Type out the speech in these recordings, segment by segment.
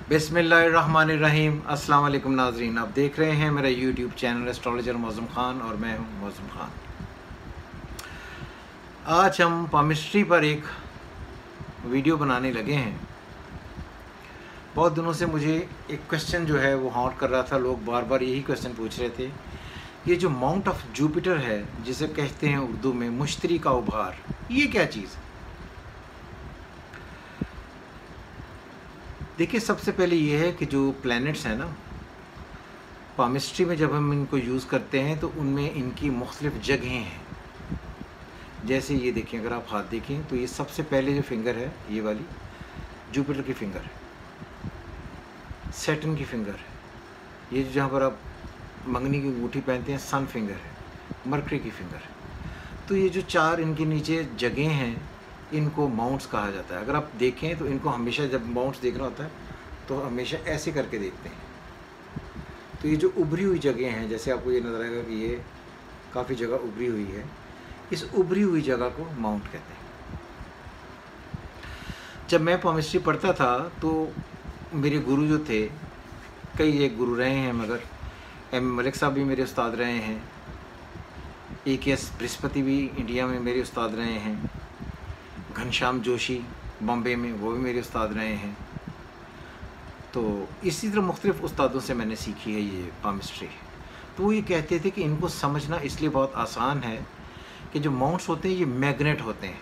बिस्मिल्लाहिर्रहमानिर्रहीम। अस्सलाम वालेकुम नाज़रीन, आप देख रहे हैं मेरा YouTube channel astrologer Mauzam Khan और मैं हूं मौज़म ख़ान। आज हम पामिस्ट्री पर एक वीडियो बनाने लगे हैं। बहुत दिनों से मुझे एक क्वेश्चन जो है वो हॉन्ट कर रहा था, लोग बार बार यही क्वेश्चन पूछ रहे थे। ये जो माउंट ऑफ जुपिटर है, जिसे कहते हैं उर्दू में मुश्तरी का उभार, ये क्या चीज़ है? देखिए, सबसे पहले ये है कि जो प्लैनेट्स हैं ना, पामिस्ट्री में जब हम इनको यूज़ करते हैं तो उनमें इनकी मुख्तलिफ़ जगहें हैं। जैसे ये देखें, अगर आप हाथ देखें तो ये सबसे पहले जो फिंगर है, ये वाली जुपिटर की फिंगर है, सैटर्न की फिंगर है। ये जहाँ पर आप मंगनी की अंगूठी पहनते हैं, सन फिंगर है, मरकरी की फिंगर है। तो ये जो चार इनके नीचे जगह हैं, इनको माउंट्स कहा जाता है। अगर आप देखें तो इनको हमेशा, जब माउंट्स देखना होता है तो हमेशा ऐसे करके देखते हैं। तो ये जो उभरी हुई जगह हैं, जैसे आपको ये नज़र आएगा कि ये काफ़ी जगह उभरी हुई है, इस उभरी हुई जगह को माउंट कहते हैं। जब मैं पामिस्ट्री पढ़ता था तो मेरे गुरु जो थे, कई एक गुरु रहे हैं, मगर एम मलिक साहब भी मेरे उस्ताद रहे हैं, AKS बृहस्पति भी इंडिया में मेरे उस्ताद रहे हैं, घनश्याम जोशी बॉम्बे में, वो भी मेरे उस्ताद रहे हैं। तो इसी तरह मुख्तलिफ़ उस्तादों से मैंने सीखी है ये पामिस्ट्री। तो वो ये कहते थे कि इनको समझना इसलिए बहुत आसान है कि जो माउंट्स होते हैं ये मैग्नेट होते हैं।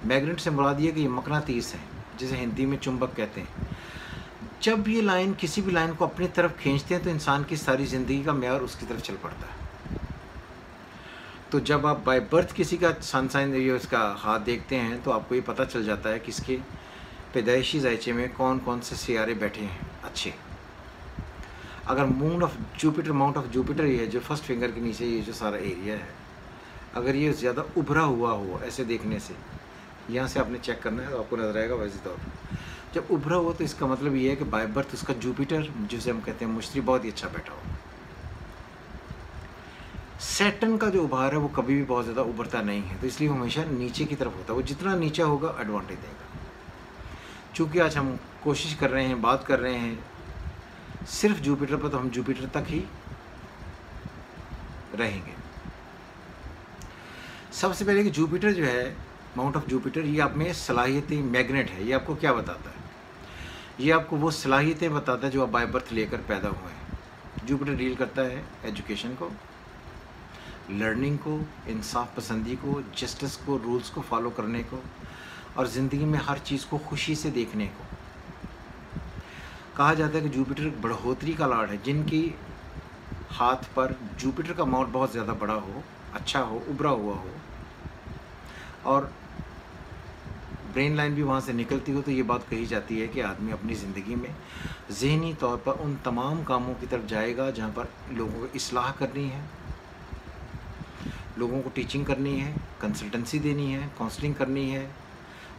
मैग्नेट से मुराद ये कि ये मकनातीस हैं, जिसे हिंदी में चुंबक कहते हैं। जब ये लाइन, किसी भी लाइन को अपनी तरफ खींचते हैं तो इंसान की सारी ज़िंदगी का म्यार उसकी तरफ चल पड़ता है। तो जब आप बाय बर्थ किसी का सन साइन या उसका हाथ देखते हैं तो आपको ये पता चल जाता है कि इसके पैदाइशी जायचे में कौन कौन से सियारे बैठे हैं अच्छे। अगर माउंट ऑफ जुपिटर ये है, जो फर्स्ट फिंगर के नीचे ये जो सारा एरिया है, अगर ये ज़्यादा उभरा हुआ हो, ऐसे देखने से, यहाँ से आपने चेक करना है तो आपको नजर आएगा। वैसे तौर पर जब उभरा हुआ तो इसका मतलब ये है कि बाय बर्थ उसका जुपिटर, जिसे हम कहते हैं मुश्तरी, बहुत ही अच्छा बैठा हो। सैटर्न का जो उभार है वो कभी भी बहुत ज़्यादा उभरता नहीं है, तो इसलिए वो हमेशा नीचे की तरफ होता है। वो जितना नीचे होगा एडवांटेज देगा। चूँकि आज हम कोशिश कर रहे हैं, बात कर रहे हैं सिर्फ जुपिटर पर, तो हम जुपिटर तक ही रहेंगे। सबसे पहले कि जुपिटर जो है, माउंट ऑफ जुपिटर, ये आप में सलाहियतें, मैग्नेट है। ये आपको क्या बताता है? ये आपको वो सलाहियतें बताता है जो आप बाय बर्थ लेकर पैदा हुए हैं। जुपिटर डील करता है एजुकेशन को, लर्निंग को, इंसाफ पसंदी को, जस्टिस को, रूल्स को फॉलो करने को, और ज़िंदगी में हर चीज़ को खुशी से देखने को। कहा जाता है कि जुपिटर एक बढ़ोतरी का लॉर्ड है। जिनकी हाथ पर जुपिटर का माउंट बहुत ज़्यादा बड़ा हो, अच्छा हो, उभरा हुआ हो, और ब्रेन लाइन भी वहाँ से निकलती हो, तो ये बात कही जाती है कि आदमी अपनी ज़िंदगी में ज़हनी तौर पर उन तमाम कामों की तरफ जाएगा जहाँ पर लोगों को इस्लाह करनी है, लोगों को टीचिंग करनी है, कंसल्टेंसी देनी है, काउंसलिंग करनी है,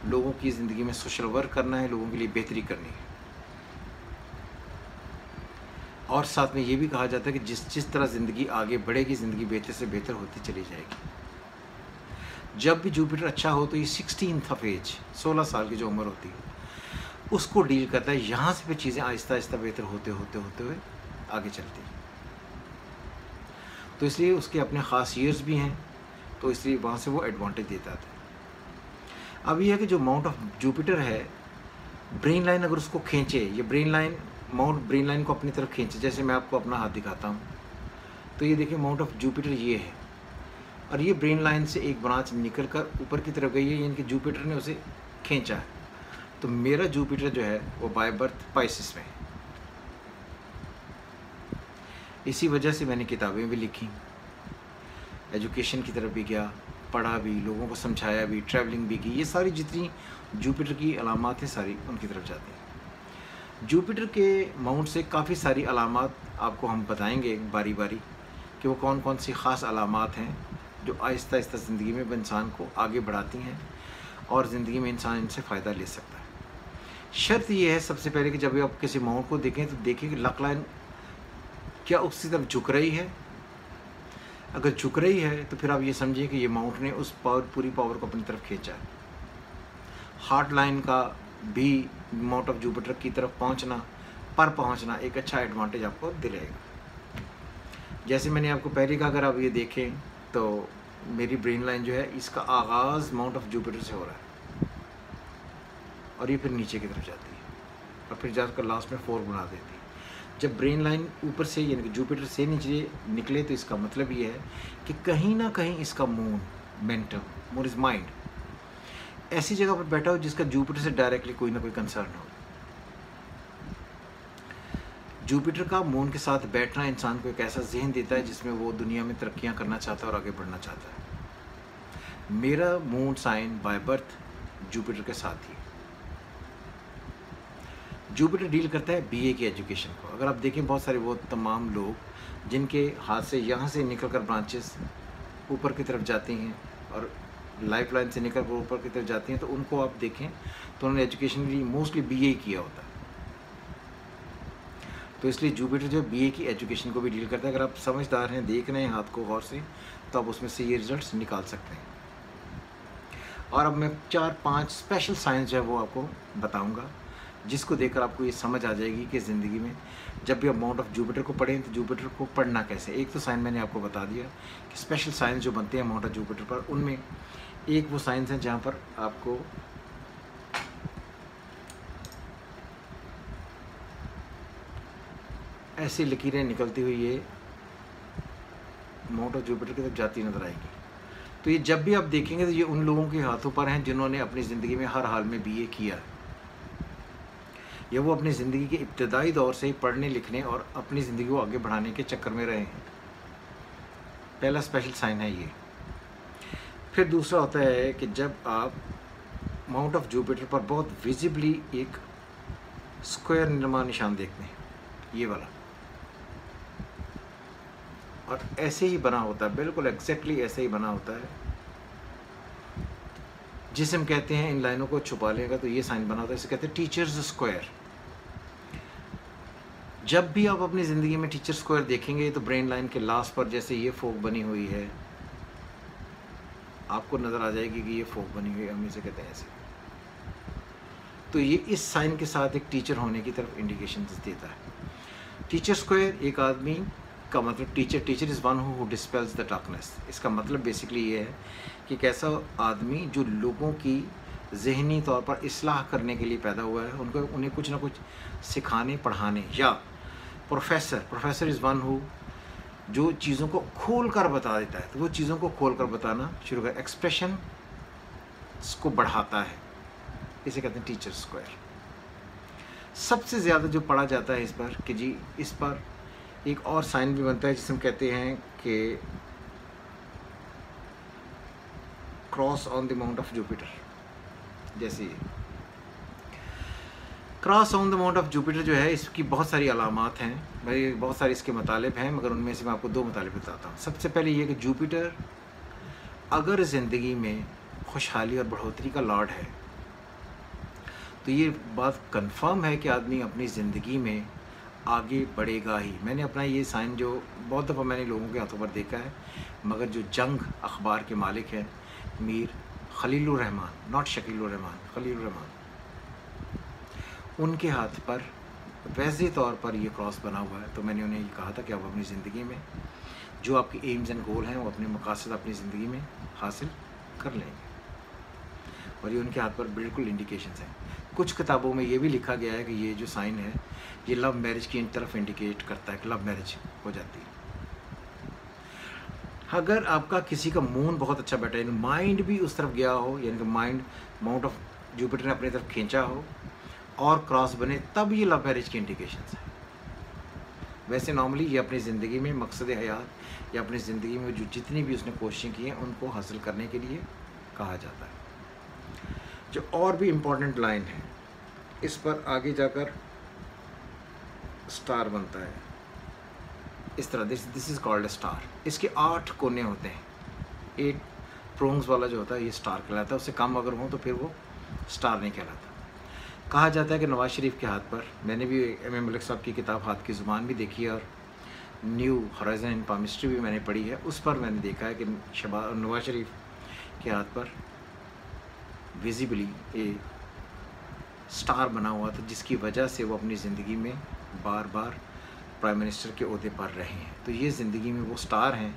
लोगों की ज़िंदगी में सोशल वर्क करना है, लोगों के लिए बेहतरी करनी है। और साथ में ये भी कहा जाता है कि जिस तरह ज़िंदगी आगे बढ़ेगी, ज़िंदगी बेहतर से बेहतर होती चली जाएगी। जब भी जुपिटर अच्छा हो तो ये 16th ऑफ एज, 16 साल की जो उम्र होती है, उसको डील करता है। यहाँ से फिर चीज़ें आहिस्ता आहिस्ता बेहतर होते हुए आगे चलती हैं। तो इसलिए उसके अपने ख़ास ईयर्स भी हैं, तो इसलिए वहाँ से वो एडवांटेज देता था। अब यह है कि जो माउंट ऑफ जुपिटर है, ब्रेन लाइन अगर उसको खींचे, ये brain line, mount brain line को अपनी तरफ खींचे, जैसे मैं आपको अपना हाथ दिखाता हूँ, तो ये देखिए माउंट ऑफ जुपिटर ये है, और ये ब्रेन लाइन से एक ब्रांच निकल कर ऊपर की तरफ गई है, यानी कि जुपिटर ने उसे खींचा है। तो मेरा जुपिटर जो है वो बाय बर्थ पाइसिस में है। इसी वजह से मैंने किताबें भी लिखी, एजुकेशन की तरफ भी गया, पढ़ा भी, लोगों को समझाया भी, ट्रैवलिंग भी की। ये सारी जितनी जुपिटर की अलामात हैं, सारी उनकी तरफ जाती हैं। जुपिटर के माउंट से काफ़ी सारी अलामात आपको हम बताएंगे बारी बारी कि वो कौन कौन सी ख़ास अलामात हैं जो आहिस्ता आहिस्ता ज़िंदगी में इंसान को आगे बढ़ाती हैं और ज़िंदगी में इंसान इनसे फ़ायदा ले सकता है। शर्त ये है सबसे पहले कि जब भी आप किसी माउंट को देखें तो देखें कि लक लाइन क्या उसकी तरफ झुक रही है। अगर झुक रही है तो फिर आप ये समझिए कि ये माउंट ने उस पूरी पावर को अपनी तरफ खींचा है। हार्ट लाइन का भी माउंट ऑफ जुपिटर की तरफ पहुंचना एक अच्छा एडवांटेज आपको दिलाएगा। जैसे मैंने आपको पहले कहा, अगर आप ये देखें तो मेरी ब्रेन लाइन जो है इसका आगाज़ माउंट ऑफ जुपिटर से हो रहा है और ये फिर नीचे की तरफ जाती है और फिर जाकर लास्ट में 4 बना देती है। जब ब्रेन लाइन ऊपर से यानी कि जुपिटर से नीचे निकले तो इसका मतलब ये है कि कहीं ना कहीं इसका मून इज माइंड ऐसी जगह पर बैठा हो जिसका जुपिटर से डायरेक्टली कोई ना कोई कंसर्न हो। जुपिटर का मून के साथ बैठना इंसान को एक ऐसा जहन देता है जिसमें वो दुनिया में तरक्कियां करना चाहता है और आगे बढ़ना चाहता है। मेरा moon sign by birth Jupiter के साथ ही। जुपिटर डील करता है बीए की एजुकेशन को। अगर आप देखें बहुत सारे वो तमाम लोग जिनके हाथ से यहाँ से निकलकर ब्रांचेस ऊपर की तरफ जाती हैं और लाइफ लाइन से निकल कर ऊपर की तरफ जाती हैं, तो उनको आप देखें तो उन्होंने एजुकेशन भी मोस्टली बीए किया होता है। तो इसलिए जुपिटर जो बीए की एजुकेशन को भी डील करता है। अगर आप समझदार हैं, देख रहे हैं हाथ को गौर से, तो आप उसमें से ये रिजल्ट्स निकाल सकते हैं। और अब मैं 4-5 स्पेशल साइंस जो है वो आपको बताऊंगा, जिसको देखकर आपको ये समझ आ जाएगी कि ज़िंदगी में जब भी आप माउंट ऑफ जुपिटर को पढ़ें तो जुपिटर को पढ़ना कैसे। एक तो साइन मैंने आपको बता दिया कि स्पेशल साइंस जो बनते हैं माउंट ऑफ जुपिटर पर, उनमें एक वो साइंस है जहाँ पर आपको ऐसी लकीरें निकलती हुई ये माउंट ऑफ जुपिटर की तरफ जाती नजर आएगी। तो ये जब भी आप देखेंगे तो ये उन लोगों के हाथों पर हैं जिन्होंने अपनी ज़िंदगी में हर हाल में बीए किया है, या वो अपनी ज़िंदगी के इब्तदाई दौर से ही पढ़ने लिखने और अपनी ज़िंदगी को आगे बढ़ाने के चक्कर में रहे हैं। पहला स्पेशल साइन है ये। फिर दूसरा होता है कि जब आप माउंट ऑफ जुपिटर पर बहुत विजिबली एक स्क्वायर नुमा निशान देखते हैं, ये वाला, और ऐसे ही बना होता है, बिल्कुल एग्जैक्टली ऐसे ही बना होता है, जिसे हम कहते हैं, इन लाइनों को छुपा लेगा तो ये साइन बना होता है, इसे कहते हैं टीचर्स स्क्वायर। जब भी आप अपनी ज़िंदगी में टीचर स्क्वायर देखेंगे तो ब्रेन लाइन के लास्ट पर जैसे ये फोक बनी हुई है, आपको नज़र आ जाएगी कि ये फोक बनी हुई है, हम इसे कहते हैं ऐसे। तो ये इस साइन के साथ एक टीचर होने की तरफ इंडिकेशन देता है। टीचर स्क्वायर एक आदमी का मतलब teacher is one who dispels the darkness. इसका मतलब बेसिकली ये है कि एक ऐसा आदमी जो लोगों की ज़हनी तौर पर इस्लाह करने के लिए पैदा हुआ है, उन्हें कुछ ना कुछ सिखाने पढ़ाने, या प्रोफेसर इज़ वन हु जो चीज़ों को खोल कर बता देता है, तो वो चीज़ों को खोल कर बताना शुरू कर, एक्सप्रेशन को बढ़ाता है, इसे कहते हैं टीचर स्क्वायर। सबसे ज़्यादा जो पढ़ा जाता है इस पर कि जी इस पर एक और साइन भी बनता है जिसे हम कहते हैं कि cross on the mount of Jupiter. जैसे cross on the mount of Jupiter जो है, इसकी बहुत सारी अलामात हैं भाई, बहुत सारे इसके मतलब हैं, मगर उनमें से मैं आपको 2 मतलब बताता हूँ। सबसे पहले ये कि जुपिटर अगर ज़िंदगी में खुशहाली और बढ़ोतरी का लॉर्ड है तो ये बात कंफर्म है कि आदमी अपनी ज़िंदगी में आगे बढ़ेगा ही। मैंने अपना ये साइन जो बहुत दफ़ा मैंने लोगों के हाथों पर देखा है, मगर जो जंग अखबार के मालिक हैं मीर खलीलुर रहमान, नॉट शकीलुर रहमान, खलीलुर रहमान, उनके हाथ पर वैसे तौर पर ये क्रॉस बना हुआ है। तो मैंने उन्हें ये कहा था कि आप अपनी ज़िंदगी में जो आपकी एम्स एंड गोल हैं वो अपने मकासद अपनी ज़िंदगी में हासिल कर लेंगे, और ये उनके हाथ पर बिल्कुल इंडिकेशंस हैं। कुछ किताबों में ये भी लिखा गया है कि ये जो साइन है ये लव मैरिज की तरफ इंडिकेट करता है कि लव मैरिज हो जाती है। अगर आपका किसी का मून बहुत अच्छा बैठा है, माइंड भी उस तरफ गया हो, यानी कि माइंड माउंट ऑफ जुपिटर ने अपनी तरफ खींचा हो और क्रॉस बने, तब ये लव मैरिज की इंडिकेशंस है। वैसे नॉर्मली ये अपनी ज़िंदगी में मकसद हयात या अपनी ज़िंदगी में जो जितनी भी उसने कोशिशें की हैं उनको हासिल करने के लिए कहा जाता है। जो और भी इम्पोर्टेंट लाइन है, इस पर आगे जाकर स्टार बनता है इस तरह, this is called a star. इसके 8 कोने होते हैं, 8 प्रोंग्स वाला जो होता है ये स्टार कहलाता है। उससे कम अगर हो तो फिर वो स्टार नहीं कहलाता। कहा जाता है कि नवाज शरीफ के हाथ पर, मैंने भी M.A. मलिक साहब की किताब हाथ की ज़ुबान भी देखी है और न्यू होराइजन इन पामिस्ट्री भी मैंने पढ़ी है, उस पर मैंने देखा है कि नवाज शरीफ के हाथ पर विजिबली ए स्टार बना हुआ था, जिसकी वजह से वो अपनी ज़िंदगी में बार बार प्राइम मिनिस्टर के ओहदे पर रहे हैं। तो ये ज़िंदगी में वो स्टार हैं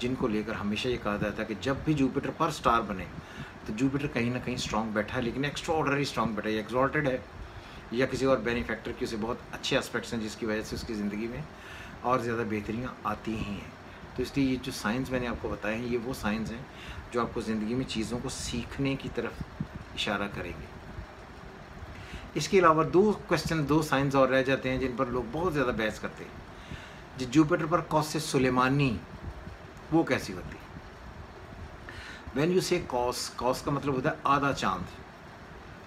जिनको लेकर हमेशा ये कहा जाता है कि जब भी जुपिटर पर स्टार बने तो जुपिटर कहीं ना कहीं स्ट्रॉन्ग बैठा है, लेकिन एक्स्ट्रा ऑर्डनरी स्ट्रॉन्ग बैठा है, एक्सॉल्टेड है, या किसी और बेनिफैक्टर के उसे बहुत अच्छे एस्पेक्ट्स हैं जिसकी वजह से उसकी ज़िंदगी में और ज़्यादा बेहतरियाँ आती ही हैं। तो इसलिए ये जो साइंस मैंने आपको बताए हैं ये वो साइंस हैं जो आपको ज़िंदगी में चीज़ों को सीखने की तरफ इशारा करेंगे। इसके अलावा दो साइंस और रह जाते हैं जिन पर लोग बहुत ज़्यादा बहस करते हैं। जो जुपिटर पर कौस सुलेमानी वो कैसी होती है? व्हेन यू से कौस, कौस का मतलब होता है आधा चांद,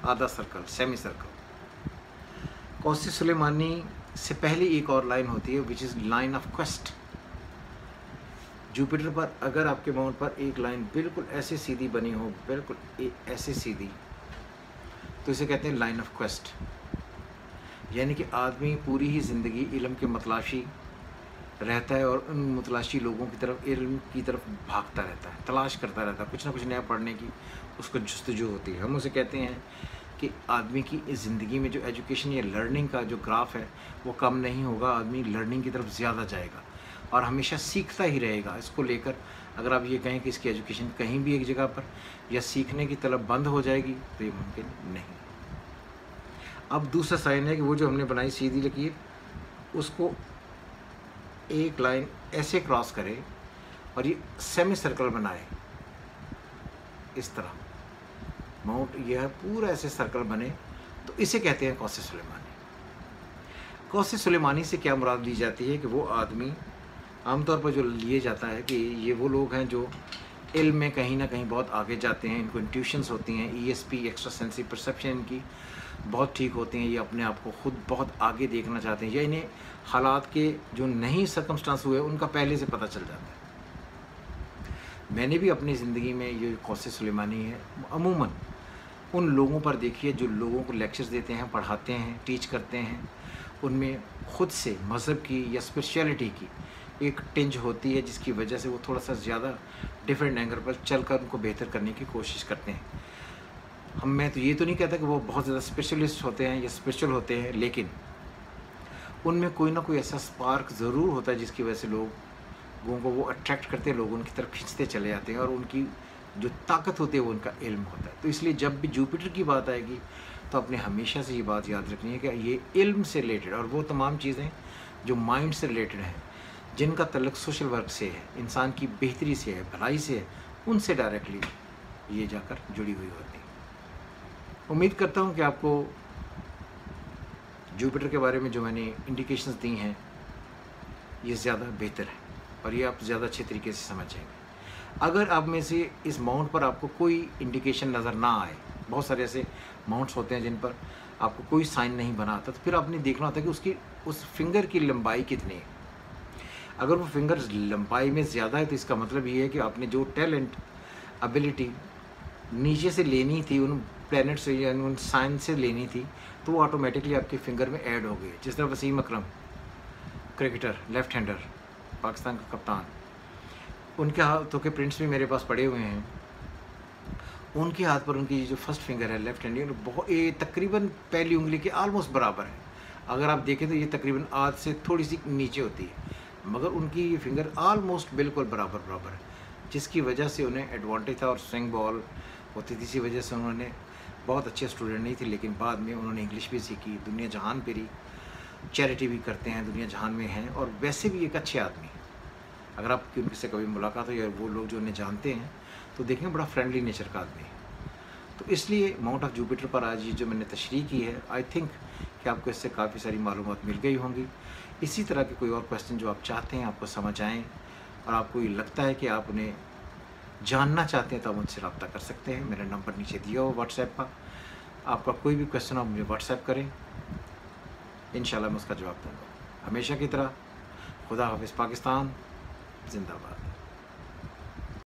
आधा सर्कल, सेमी सर्कल। कौस सुलेमानी से पहले एक और लाइन होती है which is line of quest. Jupiter पर अगर आपके माउंट पर एक लाइन बिल्कुल ऐसे सीधी बनी हो, बिल्कुल ऐसे सीधी, तो इसे कहते हैं लाइन ऑफ क्वेस्ट। यानी कि आदमी पूरी ही ज़िंदगी इल्म के मतलाशी रहता है और उन मतलाशी लोगों की तरफ, इल्म की तरफ भागता रहता है, तलाश करता रहता है, कुछ ना कुछ नया पढ़ने की उसको जुस्तजू होती है। हम उसे कहते हैं कि आदमी की इस ज़िंदगी में जो एजुकेशन या लर्निंग का जो ग्राफ है वो कम नहीं होगा, आदमी लर्निंग की तरफ ज़्यादा जाएगा और हमेशा सीखता ही रहेगा। इसको लेकर अगर आप ये कहें कि इसकी एजुकेशन कहीं भी एक जगह पर या सीखने की तलब बंद हो जाएगी तो ये मुमकिन नहीं। अब दूसरा साइन है कि वो जो हमने बनाई सीधी लकीर उसको एक लाइन ऐसे क्रॉस करे और ये सेमी सर्कल बनाए, इस तरह माउंट यह पूरा ऐसे सर्कल बने, तो इसे कहते हैं कौस सुलेमानी। कौस सुलेमानी से क्या मुराद ली जाती है कि वो आदमी आमतौर पर जो लिए जाता है कि ये वो लोग हैं जो इल्म में कहीं ना कहीं बहुत आगे जाते हैं, इनको इंट्यूशंस होती हैं, ESP एक्स्ट्रा सेंसिटिव परसेप्शन इनकी बहुत ठीक होती हैं, ये अपने आप को खुद बहुत आगे देखना चाहते हैं या इन्हें हालात के जो नहीं सर्कमस्टांस हुए उनका पहले से पता चल जाता है। मैंने भी अपनी ज़िंदगी में ये कौस सुलेमानी है अमूमन उन लोगों पर देखी है जो लोगों को लेक्चर्स देते हैं, पढ़ाते हैं, टीच करते हैं, उनमें ख़ुद से मज़हब की या स्पिरिचुअलिटी की एक टिंज होती है जिसकी वजह से वो थोड़ा सा ज़्यादा डिफरेंट एंगल पर चलकर उनको बेहतर करने की कोशिश करते हैं। मैं तो ये तो नहीं कहता कि वो बहुत ज़्यादा स्पेशलिस्ट होते हैं या स्पिरिचुअल होते हैं, लेकिन उनमें कोई ना कोई ऐसा स्पार्क ज़रूर होता है जिसकी वजह से लोगों को वो अट्रैक्ट करते हैं, लोग उनकी तरफ खींचते चले जाते हैं और उनकी जो ताकत होती है वो उनका इल्म होता है। तो इसलिए जब भी जुपिटर की बात आएगी तो अपने हमेशा से ये बात याद रखनी है कि ये इल्म से रिलेटेड और वो तमाम चीज़ें जो माइंड से रिलेटेड हैं, जिनका तल्लुक़ सोशल वर्क से है, इंसान की बेहतरी से है, भलाई से है, उनसे डायरेक्टली ये जाकर जुड़ी हुई होती है। उम्मीद करता हूँ कि आपको जुपिटर के बारे में जो मैंने इंडिकेशंस दी हैं ये ज़्यादा बेहतर है और ये आप ज़्यादा अच्छे तरीके से समझ जाएंगे। अगर आप में से इस माउंट पर आपको कोई इंडिकेशन नज़र ना आए, बहुत सारे ऐसे माउंट्स होते हैं जिन पर आपको कोई साइन नहीं बना आता, तो फिर आपने देखना होता है कि उसकी उस फिंगर की लंबाई कितनी है। अगर वो फिंगर लंबाई में ज़्यादा है तो इसका मतलब ये है कि आपने जो टैलेंट, एबिलिटी नीचे से लेनी थी, उन प्लैनेट से या उन साइन से लेनी थी, तो वो ऑटोमेटिकली आपके फिंगर में ऐड हो गई। जिस तरह वसीम अकरम क्रिकेटर, लेफ्ट हैंडर, पाकिस्तान का कप्तान, उनके हाथों के प्रिंट्स भी मेरे पास पड़े हुए हैं। उनके हाथ पर उनकी जो फर्स्ट फिंगर है लेफ्ट हैंड, बहुत ये तकरीबन पहली उंगली के आलमोस्ट बराबर है। अगर आप देखें तो ये तकरीबन आध से थोड़ी सी नीचे होती है, मगर उनकी ये फिंगर आलमोस्ट बिल्कुल बराबर है, जिसकी वजह से उन्हें एडवांटेज था और स्विंग बॉल होती थी। इसी वजह से उन्होंने बहुत अच्छे स्टूडेंट नहीं थे, लेकिन बाद में उन्होंने इंग्लिश भी सीखी, दुनिया जहान फिरी, चैरिटी भी करते हैं, दुनिया जहान में हैं और वैसे भी एक अच्छे आदमी। अगर आपकी उनसे कभी मुलाकात हो या वो लोग जो उन्हें जानते हैं तो देखेंगे बड़ा फ्रेंडली नेचर का आदमी है। तो इसलिए माउंट ऑफ जुपिटर पर आज ये जो मैंने तशरीह की है, आई थिंक कि आपको इससे काफ़ी सारी मालूमात मिल गई होंगी। इसी तरह के कोई और क्वेश्चन जो आप चाहते हैं आपको समझ आएँ और आपको ये लगता है कि आप उन्हें जानना चाहते हैं तो आप मुझसे रब्ता कर सकते हैं। मेरा नंबर नीचे दिया हो व्हाट्सएप का, आपका कोई भी क्वेश्चन हो मुझे व्हाट्सएप करें, इंशाल्लाह मैं उसका जवाब दूँगा। हमेशा की तरह खुदा हाफिज़। पाकिस्तान जिंदाबाद।